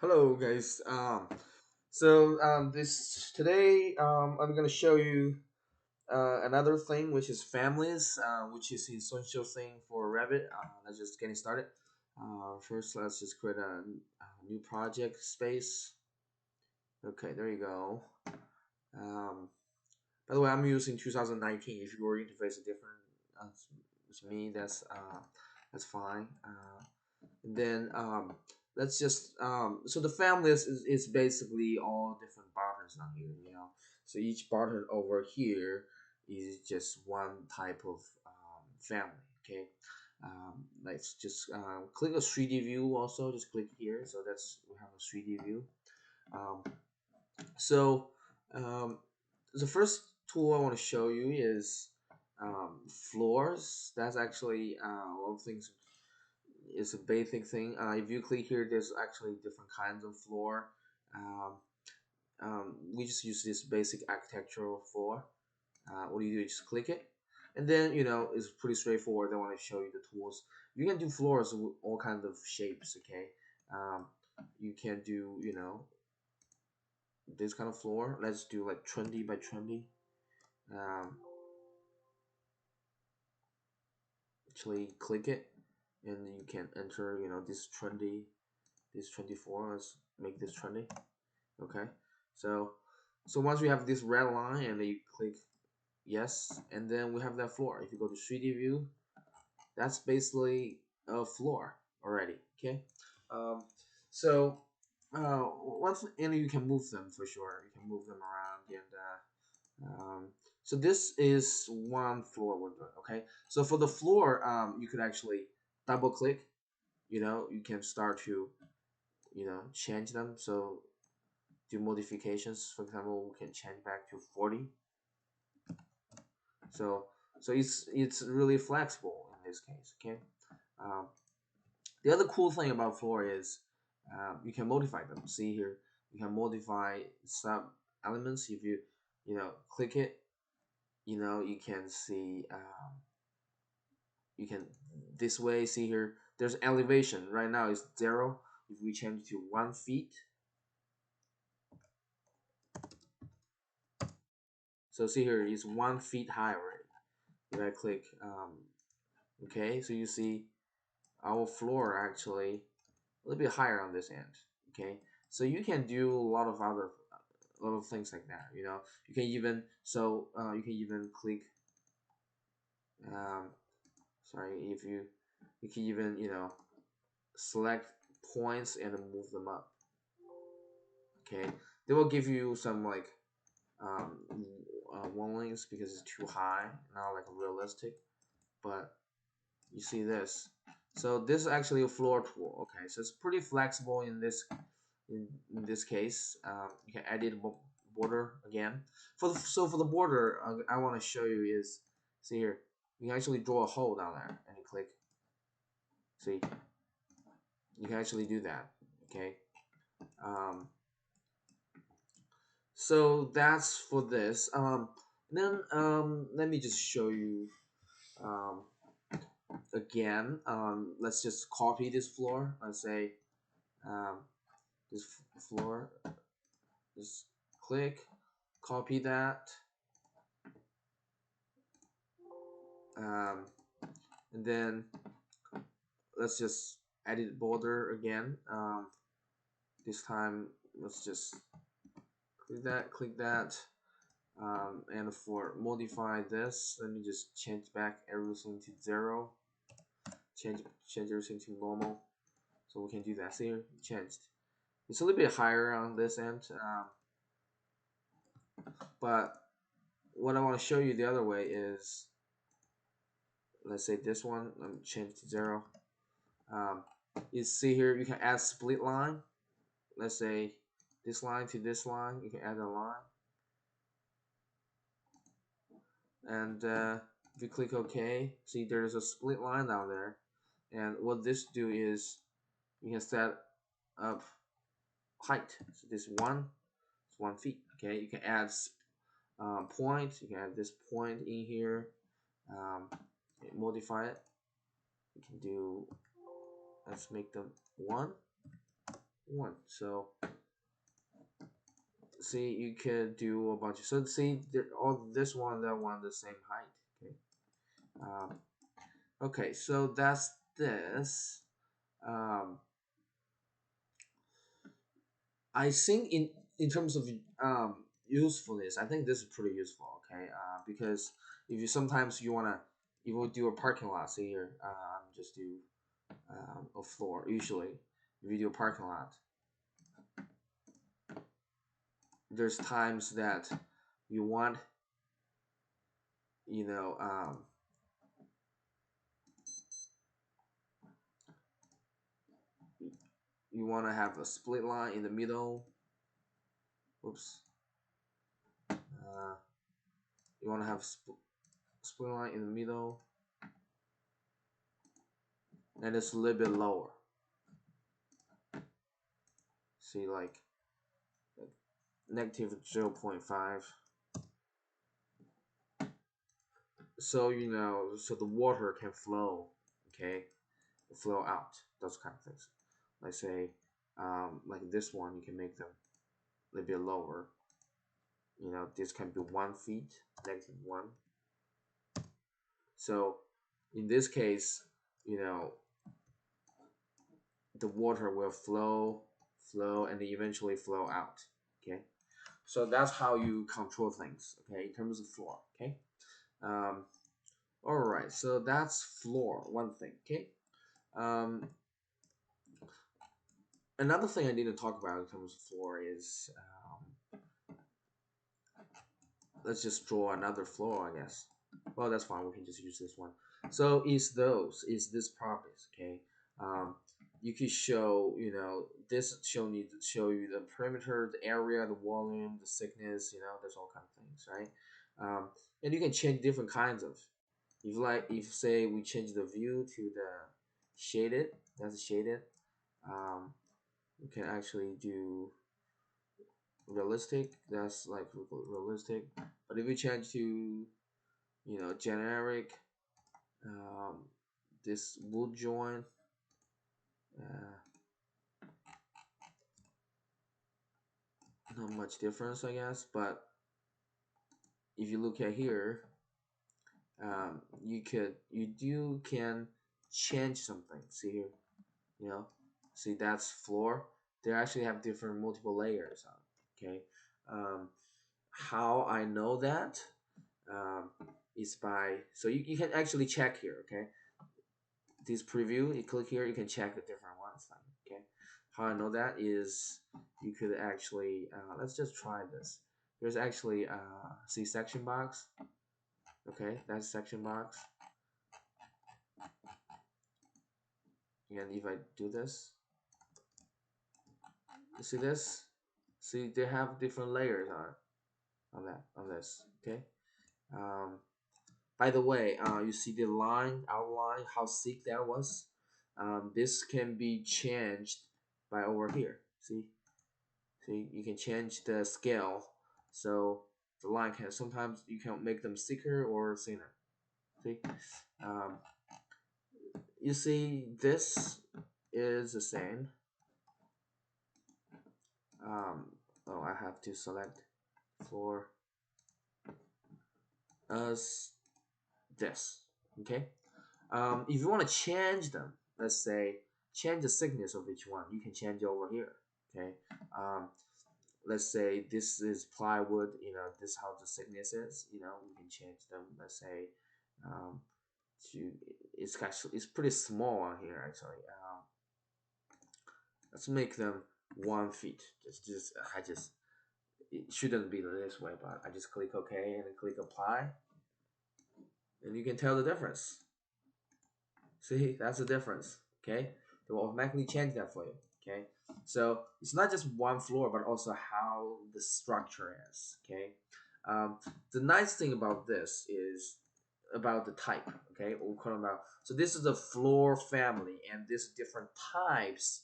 Hello guys. This today I'm gonna show you another thing which is families, which is the essential thing for Revit. Let's just getting started. First, let's just create a new project space. Okay, there you go. Um, by the way, I'm using 2019. If your interface is different, uh, to me, that's fine. And then let's just so the family is basically all different buttons on here, so each button over here is just one type of family. Okay, let's just click a 3D view. Also just click here, so that's we have a 3D view. um, so um, the first tool I want to show you is floors. That's actually one of the things, it's a basic thing. If you click here, there's actually different kinds of floor. Um, we just use this basic architectural floor. What do? You just click it, and then it's pretty straightforward. I want to show you the tools. You can do floors with all kinds of shapes. Okay, you can do this kind of floor. Let's do like 20 by 20. Um, actually, click it, and you can enter this 20, this 24. Let's make this 20. Okay, so once we have this red line and you click yes, and then we have that floor. If you go to 3D view, that's basically a floor already. Okay, um, so once, and you can move them for sure. You can move them around, and so this is one floor we're doing. Okay, so for the floor, you could actually double click. You can start to change them. So do modifications. For example, we can change back to 40. So it's really flexible in this case. Okay. Um, the other cool thing about floor is you can modify them. See here, you can modify sub elements. If you click it, you can see you can this way. See here, there's elevation. Right now it's 0. If we change to 1 feet, so see here it's 1 feet high already. If I click, okay, so you see our floor actually a little bit higher on this end. Okay, so you can do a lot of things like that. You can even you can even click, um, sorry, if you can even select points and move them up. Okay, they will give you some like um, warnings because it's too high, not like realistic. But you see this, so this is actually a floor tool. Okay, so it's pretty flexible in this case. You can edit border again. For the border, I want to show you is, see here, you can actually draw a hole down there and you click. See, you can actually do that. Okay. Um, so that's for this. Then let me just show you um, again. Let's just copy this floor. Let's say um, this floor. Just click, copy that, um, and then let's just edit border again. This time let's just click that, and for modify this, let me just change back everything to 0, change everything to normal, so we can do that. See here, changed. It's a little bit higher on this end, but what I want to show you the other way is, let's say this one, let me change to 0. um, you see here you can add split line. Let's say this line to this line, you can add a line, and if you click OK, see there's a split line down there. And what this do is you can set up height. So this one is 1 feet. Okay, you can add point. You can add this point in here. Um, modify it. You can do. Let's make them 1, 1. So see, you can do a bunch of, so see, all this one, that one, the same height. Okay. Um, okay, so that's this. Um, I think in terms of usefulness, I think this is pretty useful. Okay, because if you sometimes you will do a parking lot. Say here, just do a floor. Usually, if you do a parking lot, there's times that you want, you know, you want to have a split line in the middle. Whoops. Uh, you want to have split line in the middle, and it's a little bit lower. See, like negative 0.5. So so the water can flow, okay, flow out. Those kind of things. Like say, like this one, you can make them a little bit lower. This can be 1 feet, -1. So in this case, you know, the water will flow, and eventually flow out. Okay, so that's how you control things. Okay, in terms of floor. Okay, um, all right. So that's floor. One thing. Okay. Um, Another thing I need to talk about in terms of floor is let's just draw another floor, I guess. Well, that's fine. We can just use this one. So is this properties, okay? Um, you could show, this show you the perimeter, the area, the volume, the thickness. There's all kind of things, right? And you can change different kinds of. If say we change the view to the shaded, that's shaded. Um, we can actually do realistic. That's like realistic. But if we change to generic, um, this wood joint, uh, not much difference, I guess. But if you look at here, you can change something. See here, you know, see that's floor. They actually have different multiple layers on. Okay, um, how I know that um, is by, so you can actually check here. Okay, this preview, you click here, you can check the different ones. Okay, how I know that is you could actually let's just try this. There's actually see section box. Okay, that's section box. And if I do this, you see this? See, they have different layers on this. Okay. Um, by the way, you see the outline, how thick that was. This can be changed by over here. See, you can change the scale, so the line can sometimes you can make them thicker or thinner. See, um, you see this is the same. Um, oh, I have to select for us this. Okay. If you want to change them, let's say change the thickness of each one, you can change over here. Okay. Um, let's say this is plywood. This how the thickness is. We can change them. Let's say um, to it's pretty small on here actually. Let's make them 1 feet. It shouldn't be this way, but I just click OK and then click apply, and you can tell the difference. See, that's the difference. Okay, it will automatically change that for you. Okay, so it's not just one floor, but also how the structure is. Okay, the nice thing about this is about the type. Okay, what we're talking about. So this is the floor family, and there's different types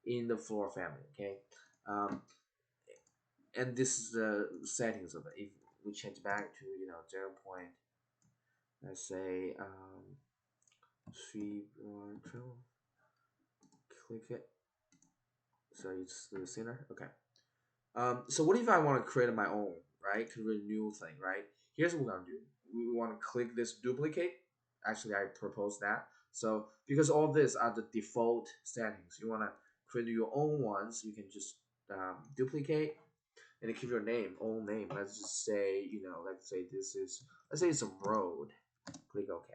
in the floor family. Okay, um, and this is the settings of it. If we change back to 0 point, let's say 3 12, click it. So it's the center. Okay. So what if I want to create my own, right? Create a new thing, right? Here's what we're gonna do. We want to click this duplicate. Actually, I propose that. So because all this are the default settings, you want to create your own ones. You can just duplicate and keep your name, own name. Let's just say, let's say this is, let's say it's a road. Click OK.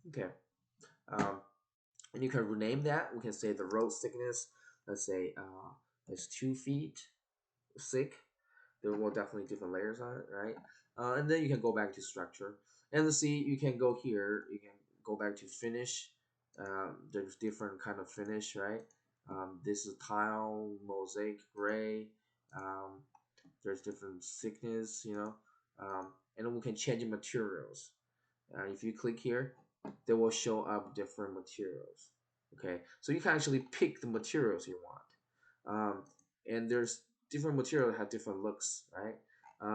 Okay. Um, and you can rename that. We can say the road thickness. Let's say it's 2 feet thick. There will definitely different layers on it, right? And then you can go back to structure, and let's see, you can go here. You can go back to finish. There's different kind of finish, right? This is tile, mosaic, gray. Um, there's different thickness, and then we can change the materials. If you click here, they will show up different materials. Okay, so you can actually pick the materials you want. And there's different material that have different looks, right?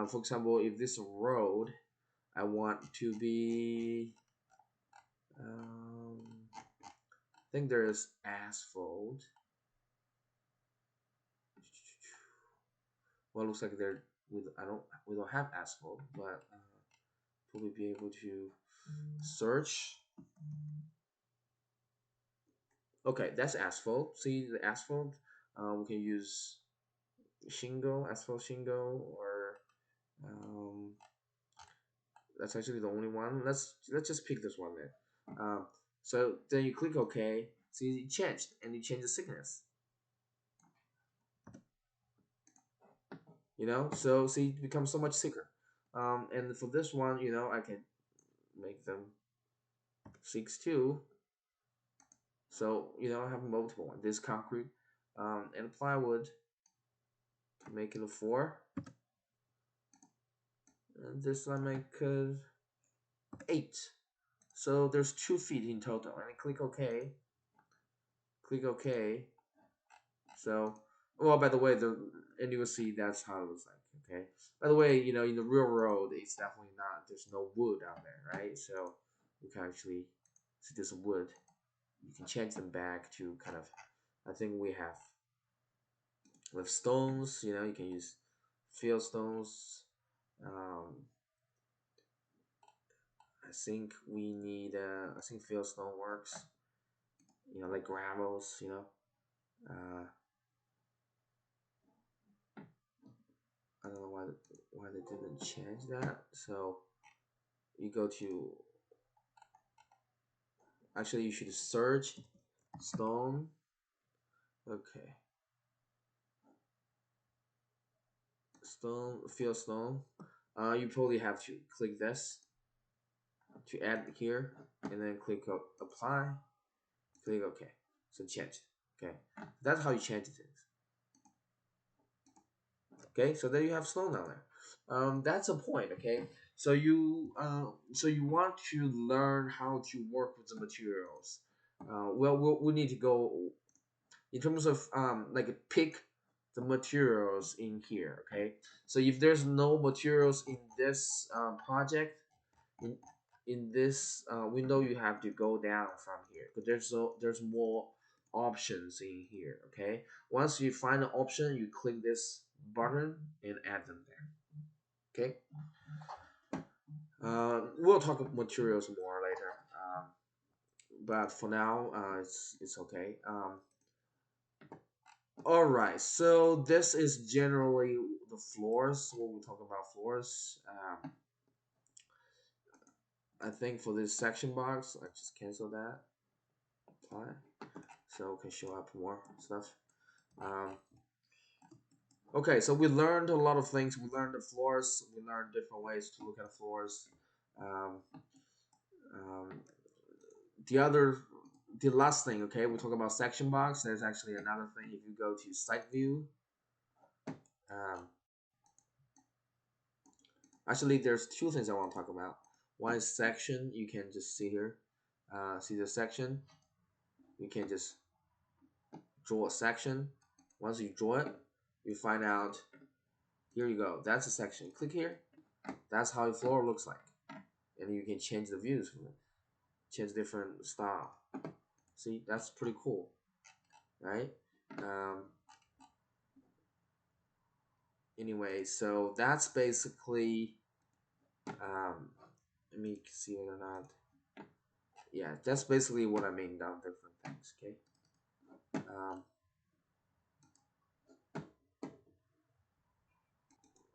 For example, if this road, I want to be, I think there's asphalt. Well, it looks like there, we don't have asphalt, but probably be able to search. Okay, that's asphalt. See the asphalt? We can use shingle, asphalt shingle, or um, that's actually the only one. Let's just pick this one then. So then you click OK. See, it changed, and you change the thickness. So see, it becomes so much thicker. And for this one, I can make them 6 2. So I have multiple one. This concrete, and plywood. Make it a 4. And this I make 8. So there's 2 feet in total. And click OK. Click OK. So, well, by the way, and you will see that's how it looks like. Okay. By the way, in the real world, it's definitely not. There's no wood out there, right? So you can actually see this wood. You can change them back to kind of. I think we have with stones. You can use field stones. I think we need. I think field stone works. Like gravels. Uh, I don't know why they didn't change that. So you go to, actually you should search stone. Okay, stone, field stone. You probably have to click this to add here, and then click apply. Click OK. So change. Okay, that's how you change things. Okay, so there you have stone down there. That's a point. Okay, so you want to learn how to work with the materials. Well, we need to go in terms of like pick the materials in here. Okay, so if there's no materials in this project, in this window, you have to go down from here because there's more options in here. Okay, once you find an option, you click this button and add them there. Okay, we'll talk about materials more later. But for now, it's okay. All right, so this is generally the floors. When we talk about floors, I think for this section box, I just cancel that. Apply, so it can show up more stuff. Okay, so we learned a lot of things. We learned the floors. We learned different ways to look at floors. Um, um, the last thing, okay, we talk about section box. There's actually another thing. If you go to site view, um, actually, there's two things I want to talk about. One is section. You can just see here. See the section. You can just draw a section. Once you draw it, you find out. Here you go. That's a section. Click here. That's how your floor looks like. And you can change the views from it. Change different style. See, that's pretty cool, right? Anyway, so that's basically let me see whether or not. Yeah, that's basically what I mean down different things. Okay. Um,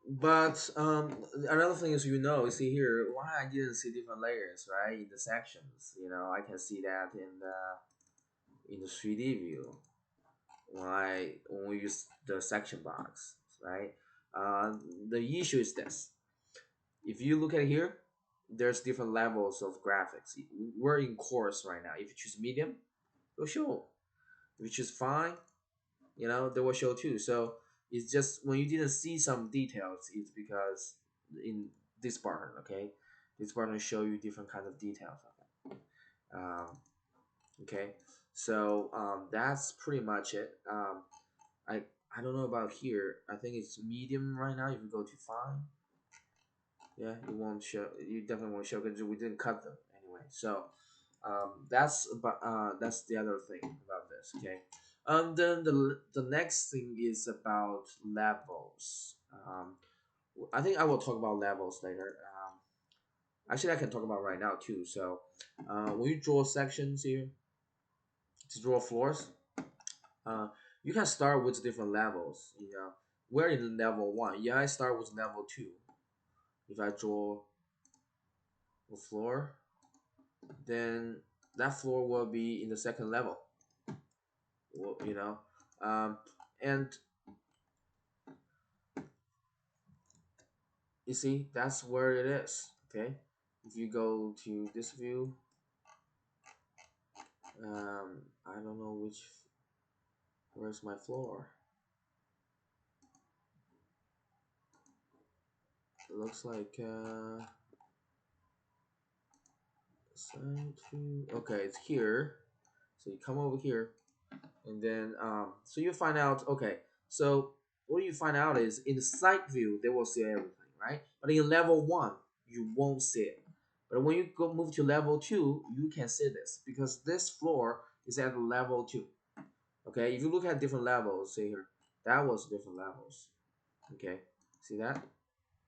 but another thing is, you see here why I didn't see different layers, right? In the sections, I can see that in the 3D view when we use the section box, right? Uh, the issue is this: if you look at here, there's different levels of graphics. We're in coarse right now. If you choose medium, it'll show. If you choose fine, they will show too. So it's just when you didn't see some details, it's because in this part, okay, this part will show you different kinds of details of it. Okay, so that's pretty much it. I I don't know about here. I think it's medium right now. If you go to fine, yeah, it won't show. You definitely won't show because we didn't cut them anyway. So that's the other thing about this. Okay. Then the next thing is about levels. I think I will talk about levels later. Actually, I can talk about right now too. So, when you draw sections here to draw floors, uh, you can start with different levels. We're in level one. Yeah, I start with level two. If I draw a floor, then that floor will be in the second level. Well, and you see that's where it is. Okay, if you go to this view, I don't know where's my floor. It looks like side view. Okay, it's here. So you come over here, and then so you find out. Okay, so what you find out is in the side view they will see everything, right? But in level one you won't see it. But when you go move to level two, you can see this because this floor is at level two. Okay, if you look at different levels, see here, that was different levels. Okay, see that?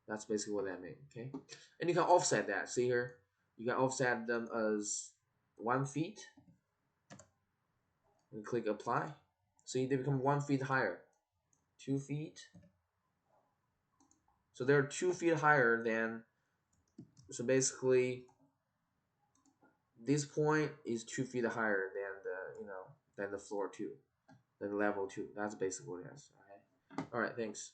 That's basically what that means. Okay, and you can offset that. See here, you can offset them as 1 feet and click apply. So they become 1 feet higher, 2 feet. So they're 2 feet higher than. So basically, this point is 2 feet higher than the floor two, than level two. That's basically what it is. Okay. All right. Thanks.